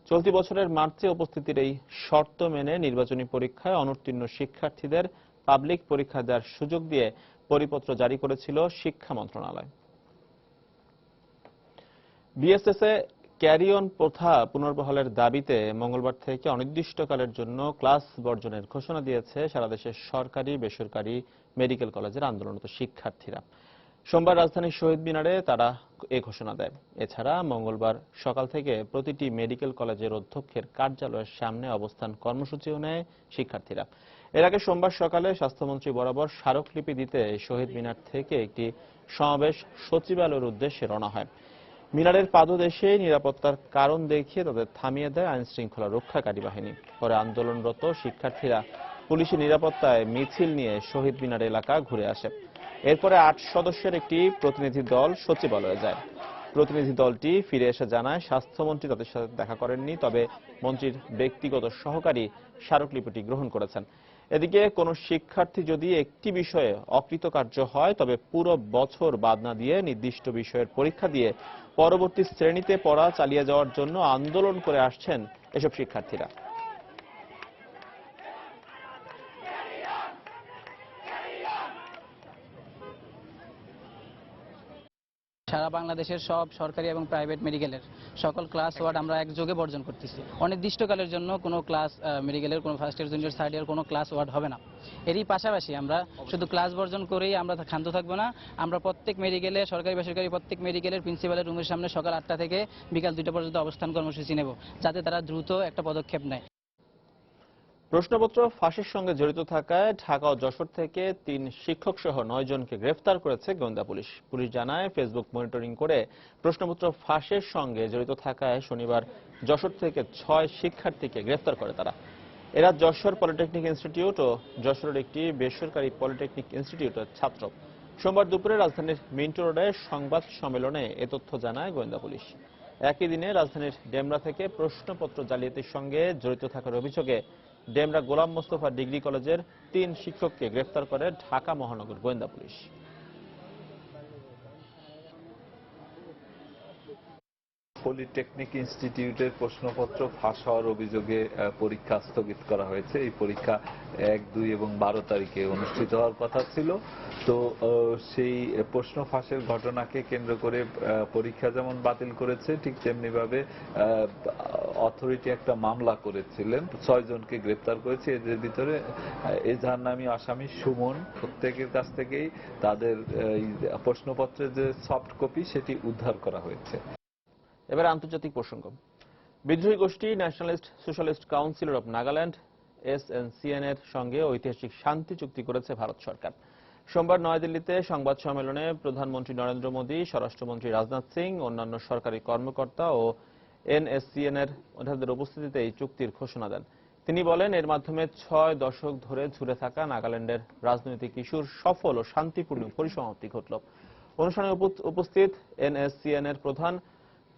চলতি বছরের মার্চে উপস্থিতির এই শর্ত মেনে নির্বাচনী পরীক্ষায় অনুত্তীর্ণ শিক্ষার্থীদের পাবলিক পরীক্ষা দেওয়ার সুযোগ দিয়ে পরিপত্র জারি করেছিল শিক্ষা মন্ত্রণালয়। বিএসএসএ ক্যারি অন প্রথা পুনর্বহালের দাবিতে মঙ্গলবার থেকে অনির্দিষ্টকালের জন্য ক্লাস বর্জনের ঘোষণা দিয়েছে সারা দেশের সরকারি বেসরকারি মেডিকেল কলেজের আন্দোলনরত শিক্ষার্থীরা। সোমবার রাজধানীর শহীদ মিনারে তারা এ ঘোষণা দেয়। এছাড়া মঙ্গলবার সকাল থেকে প্রতিটি মেডিকেল কলেজের অধ্যক্ষের কার্যালয়ের সামনে অবস্থান কর্মসূচিও নেয় শিক্ষার্থীরা। এর আগে সোমবার সকালে স্বাস্থ্যমন্ত্রী বরাবর স্মারকলিপি দিতে শহীদ মিনার থেকে একটি সমাবেশ সচিবালয়ের উদ্দেশ্যে রওনা হয়। মিনারের পাদদেশে নিরাপত্তার কারণ দেখিয়ে তাদের থামিয়ে দেয় আইন শৃঙ্খলা রক্ষাকারী বাহিনী। পরে আন্দোলনরত শিক্ষার্থীরা পুলিশের নিরাপত্তায় মিছিল নিয়ে শহীদ মিনার এলাকা ঘুরে আসে। এরপরে 8 সদস্যের একটি প্রতিনিধি দল সচিবালয়ে যায়। প্রতিনিধি দলটি ফিরে এসে জানায় স্বাস্থ্যমন্ত্রী তাদের সাথে দেখা করেননি, তবে মন্ত্রীর ব্যক্তিগত সহকারী স্মারকলিপিটি গ্রহণ করেছেন। এদিকে কোনো শিক্ষার্থী যদি একটি বিষয়ে অকৃতকার্য হয় তবে পুরো বছর বাদ না দিয়ে নির্দিষ্ট বিষয়ের পরীক্ষা দিয়ে পরবর্তী শ্রেণীতে পড়া চালিয়ে যাওয়ার জন্য আন্দোলন করে আসছেন এসব শিক্ষার্থীরা। সারা বাংলাদেশের সব সরকারি এবং প্রাইভেট মেডিকেলের সকল ক্লাস ওয়ার্ড আমরা একযোগে বর্জন করতেছি। অনির্দিষ্টকালের জন্য কোনো ক্লাস মেডিকেলের কোনো first year, junior, third year কোনো ক্লাস ওয়ার্ড হবে না। এরই পাশাপাশি আমরা শুধু ক্লাস বর্জন করেই আমরা ক্ষান্ত থাকবো না। আমরা প্রত্যেক মেডিকেলে, সরকারি বেসরকারি প্রত্যেক মেডিকেলের প্রিন্সিপালের রুমের সামনে সকাল 8টা থেকে বিকাল 2টা পর্যন্ত অবস্থান কর্মসূচি নেব, যাতে তারা দ্রুত একটা পদক্ষেপ নেয়। প্রশ্নপত্র ফাঁসের সঙ্গে জড়িত থাকায় ঢাকা ও যশোর থেকে 3 শিক্ষক সহ 9 জনকে গ্রেফতার করেছে গোয়েন্দা পুলিশ। পুলিশ জানায় ফেসবুক মনিটরিং করে প্রশ্নপত্র ফাঁসের সঙ্গে জড়িত থাকায় শনিবার যশোর থেকে 6 শিক্ষার্থীকে গ্রেফতার করে তারা। এরা যশোর পলিটেকনিক ইনস্টিটিউট ও যশোরের একটি বেসরকারি পলিটেকনিক ইনস্টিটিউটের ছাত্র। সোমবার দুপুরে রাজধানীর মিন্টো রোডে সংবাদ সম্মেলনে এ তথ্য জানায় গোয়েন্দা পুলিশ। একই দিনে রাজধানীর ডেমরা থেকে প্রশ্নপত্র জালিয়াতির সঙ্গে জড়িত থাকার অভিযোগে ডেমরা গোলাম মোস্তফা ডিগ্রি কলেজের 3 শিক্ষককে গ্রেফতার করে ঢাকা মহানগর গোয়েন্দা পুলিশ। পলিটেকনিক ইনস্টিটিউটের প্রশ্নপত্র ফাঁস হওয়ার অভিযোগে পরীক্ষা স্থগিত করা হয়েছে। এই পরীক্ষা 1, 2 এবং 12 তারিখে অনুষ্ঠিত হওয়ার কথা ছিল। তো সেই প্রশ্ন ফাঁসের ঘটনাকে কেন্দ্র করে পরীক্ষা যেমন বাতিল করেছে, ঠিক তেমনি ভাবে অথরিটি একটা মামলা করেছিলেন। 6 জনকে গ্রেপ্তার করেছে। এদের ভিতরে এজাহার নামী আসামি সুমন, প্রত্যেকের কাছ থেকেই তাদের প্রশ্নপত্রের যে সফট কপি সেটি উদ্ধার করা হয়েছে। এবার আন্তর্জাতিক প্রসঙ্গ। বিদ্রোহী গোষ্ঠী nationalist socialist council of Nagaland SNCN এর সঙ্গে ঐতিহাসিক শান্তি চুক্তি করেছে ভারত সরকার। সোমবার নয়াদিল্লিতে সংবাদ সম্মেলনে প্রধানমন্ত্রী নরেন্দ্র মোদী, স্বরাষ্ট্রমন্ত্রী রাজনাথ সিং, অন্যান্য সরকারি কর্মকর্তা ও NSCN এর অধিকারীদের উপস্থিতিতে এই চুক্তির ঘোষণা দেন। তিনি বলেন, এর মাধ্যমে 6 দশক ধরে ঝুলে থাকা নাগাল্যান্ডের রাজনৈতিক ইস্যুর সফল ও শান্তিপূর্ণ পরিসমাপ্তি ঘটল। অনুষ্ঠানে উপস্থিত NSCN এর প্রধান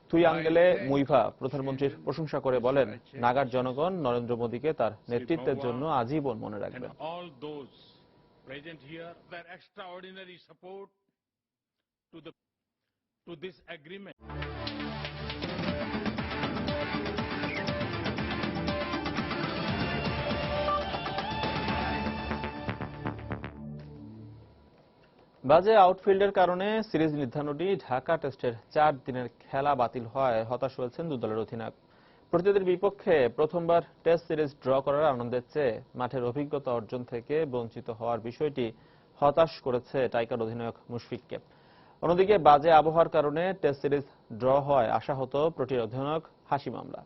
থুইয়াঙ্গেলে মুইভা প্রধানমন্ত্রীর প্রশংসা করে বলেন, নাগার জনগণ নরেন্দ্র মোদীকে তার নেতৃত্বের জন্য আজীবন মনে রাখবেন। বাজে আউটফিল্ডের কারণে সিরিজ নির্ধারণী ঢাকা টেস্টের 4 দিনের খেলা বাতিল হওয়ায় হতাশ হয়েছেন 2 দলের অধিনায়ক। প্রতিদ্বন্দ্বীর বিপক্ষে প্রথমবার টেস্ট সিরিজ ড্র করার আনন্দের চেয়ে মাঠের অভিজ্ঞতা অর্জন থেকে বঞ্চিত হওয়ার বিষয়টি হতাশ করেছে টাইগার অধিনায়ক মুশফিককে। অন্যদিকে বাজে আবহাওয়ার কারণে টেস্ট সিরিজ ড্র হওয়ায় আশাহত প্রোটির অধিনায়ক হাশিম আমলা।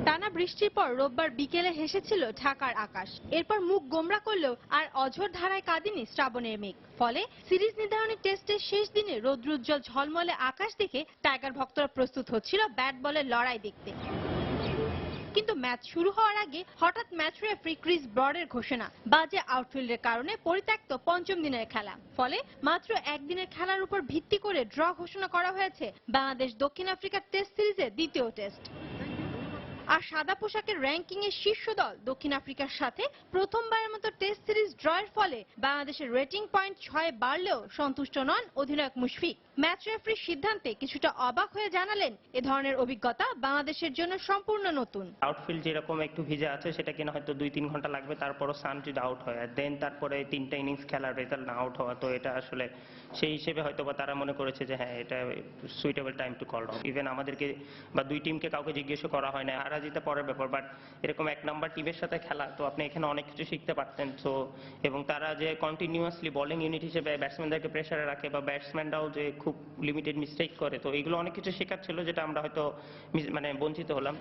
টানা বৃষ্টির পর রোববার বিকেলে হেসেছিল ঢাকার আকাশ। এরপর মুখ গোমড়া করলেও আর অঝোর ধারায় কাঁদেনি শ্রাবণের মেঘ। ফলে সিরিজ নির্ধারণী টেস্টের শেষ দিনে রৌদ্রোজ্জ্বল ঝলমলে আকাশ দেখে টাইগার ভক্তরা প্রস্তুত হচ্ছিল ব্যাট বলের লড়াই দেখতে। কিন্তু ম্যাচ শুরু হওয়ার আগে হঠাৎ ম্যাচ রেফারি ক্রিস ব্রডের ঘোষণা, বাজে আউটফিল্ডের কারণে পরিত্যক্ত 5ম দিনের খেলা। ফলে মাত্র একদিনের খেলার উপর ভিত্তি করে ড্র ঘোষণা করা হয়েছে বাংলাদেশ দক্ষিণ আফ্রিকার টেস্ট সিরিজের দ্বিতীয় টেস্ট। আর সাদা পোশাকের র্যাঙ্কিং এর শীর্ষ দল দক্ষিণ আফ্রিকার সাথে প্রথমবারের মতো টেস্ট সিরিজ ড্রয়ের ফলে বাংলাদেশের রেটিং পয়েন্ট 6 বাড়লেও সন্তুষ্ট নন অধিনায়ক মুশফিক। ম্যাচ রেফারির সিদ্ধান্তে কিছুটা অবাক হয়ে জানালেন, এ ধরনের অভিজ্ঞতা বাংলাদেশের জন্য সম্পূর্ণ নতুন। আউটফিল্ড যেরকম একটু ভিজে আছে সেটা কিনা হয়তো 2-3 ঘন্টা লাগবে, তারপরও সান যদি আউট হয় আর দেন তারপরে 3টা ইনিংস খেলার রেজাল্ট না আউট হওয়া, তো এটা আসলে সেই হিসেবে হয়তো বা তারা মনে করেছে যে হ্যাঁ এটা suitable time to call down. Even আমাদেরকে বা দুই টিমকে কাউকে জিজ্ঞেসও করা হয় না, হারা জিতে পরের ব্যাপার, বাট এরকম এক নাম্বার টিমের সাথে খেলা, তো আপনি এখানে অনেক কিছু শিখতে পারতেন। সো এবং তারা যে কন্টিনিউয়াসলি বোলিং ইউনিট হিসেবে ব্যাটসম্যানদেরকে প্রেসারে রাখে বা ব্যাটসম্যানরাও যে খুব লিমিটেড মিস্টেক করে, তো এইগুলো অনেক কিছু শেখার ছিল যেটা আমরা হয়তো বঞ্চিত হলাম।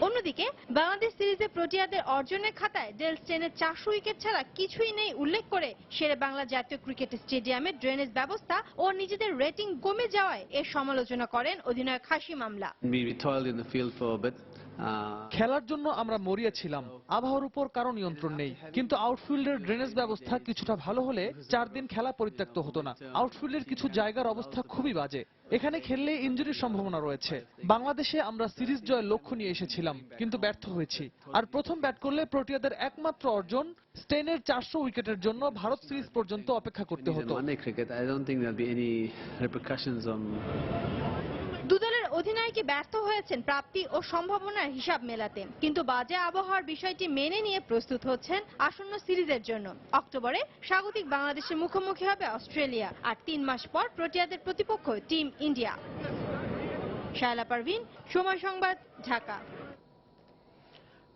অন্যদিকে বাংলাদেশ সিরিজে প্রোটিয়াদের অর্জনের খাতায় ডেল স্টেনের 400 উইকেট ছাড়া কিছুই নেই উল্লেখ করে শেরে বাংলা জাতীয় ক্রিকেট স্টেডিয়ামের ড্রেনেজ ব্যবস্থা ও নিজেদের রেটিং কমে যাওয়ায় এর সমালোচনা করেন অধিনায়ক হাশিম আমলা। খেলার জন্য আমরা মরিয়া ছিলাম, আবহাওয়ার উপর কারো নিয়ন্ত্রণ নেই, কিন্তু আউটফিল্ডের ড্রেনেজ ব্যবস্থা কিছুটা ভালো হলে 4 দিন খেলা পরিত্যক্ত হতো না। আউটফিল্ডের কিছু জায়গার অবস্থা খুবই বাজে, এখানে খেললে ইনজুরির সম্ভাবনা রয়েছে। বাংলাদেশে আমরা সিরিজ জয়ের লক্ষ্য নিয়ে এসেছিলাম, কিন্তু ব্যর্থ হয়েছি। আর প্রথম ব্যাট করলে প্রোটিয়াদের একমাত্র অর্জন স্টেনের 400 উইকেটের জন্য ভারত সিরিজ পর্যন্ত অপেক্ষা করতে হতো। দুদলের অধিনায়কই ব্যর্থ হয়েছেন প্রাপ্তি ও সম্ভাবনার হিসাব মেলাতে, কিন্তু বাজে আবহাওয়ার বিষয়টি মেনে নিয়ে প্রস্তুত হচ্ছেন আসন্ন সিরিজের জন্য। অক্টোবরে স্বাগতিক বাংলাদেশের মুখোমুখি হবে অস্ট্রেলিয়া, আর 3 মাস পর প্রোটিয়াদের প্রতিপক্ষ টিম ইন্ডিয়া। শায়লা পারভিন, সময় সংবাদ, ঢাকা।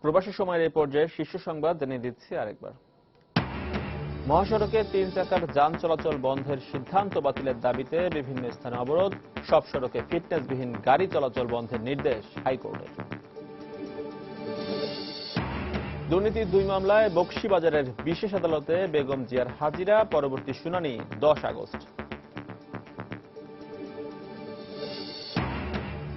প্রবাসী সময়ের এই পর্যায়ে শীর্ষ সংবাদ জানিয়ে দিচ্ছি আরেকবার। মহাসড়কে 3 চাকার যান চলাচল বন্ধের সিদ্ধান্ত বাতিলের দাবিতে বিভিন্ন স্থানে অবরোধ, সব সড়কে ফিটনেসবিহীন গাড়ি চলাচল বন্ধের নির্দেশ হাইকোর্টের। দুর্নীতির 2 মামলায় বকশীবাজারের বিশেষ আদালতে বেগম জিয়ার হাজিরা, পরবর্তী শুনানি 10 আগস্ট।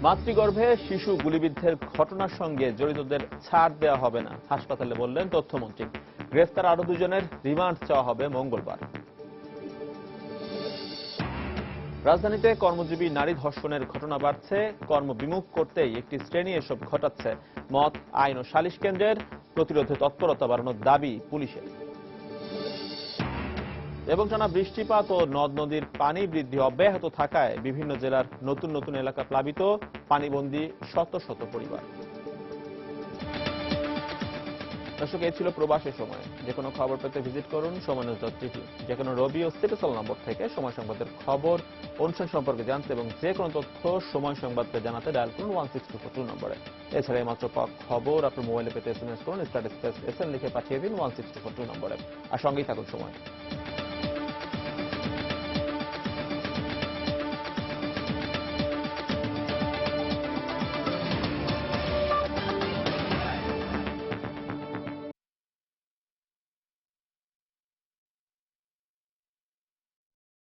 মাতৃগর্ভে শিশু গুলিবিদ্ধের ঘটনার সঙ্গে জড়িতদের ছাড় দেওয়া হবে না, হাসপাতালে বললেন তথ্যমন্ত্রী। গ্রেফতার আরো 2 জনের রিমান্ড চাওয়া হবে মঙ্গলবার। রাজধানীতে কর্মজীবী নারী ধর্ষণের ঘটনা বাড়ছে, কর্মবিমুখ করতেই একটি শ্রেণী এসব ঘটাচ্ছে। মত, আইন ও সালিশ কেন্দ্রের প্রতিরোধে তৎপরতা বাড়ানোর দাবি পুলিশের। এবং টানা বৃষ্টিপাত ও নদ নদীর পানি বৃদ্ধি অব্যাহত থাকায় বিভিন্ন জেলার নতুন নতুন এলাকা প্লাবিত, পানিবন্দী শত শত পরিবার। দর্শক, এই ছিল প্রবাসী সময়। যে কোনো খবর পেতে ভিজিট করুন সময়নিউজ.টিভি। যে কোনো রবি ও স্টেটাস নম্বর থেকে সময় সংবাদের খবর, অনুষ্ঠান সম্পর্কে জানতে এবং যে কোনো তথ্য সময় সংবাদকে জানাতে ডায়াল করুন 16242 নম্বরে। এছাড়া মাত্র খবর আপনার মোবাইলে পেতে SMS করুন, স্টার স্পেস SN লিখে পাঠিয়ে দিন 16242 নম্বরে। আর সঙ্গেই থাকুন সময়।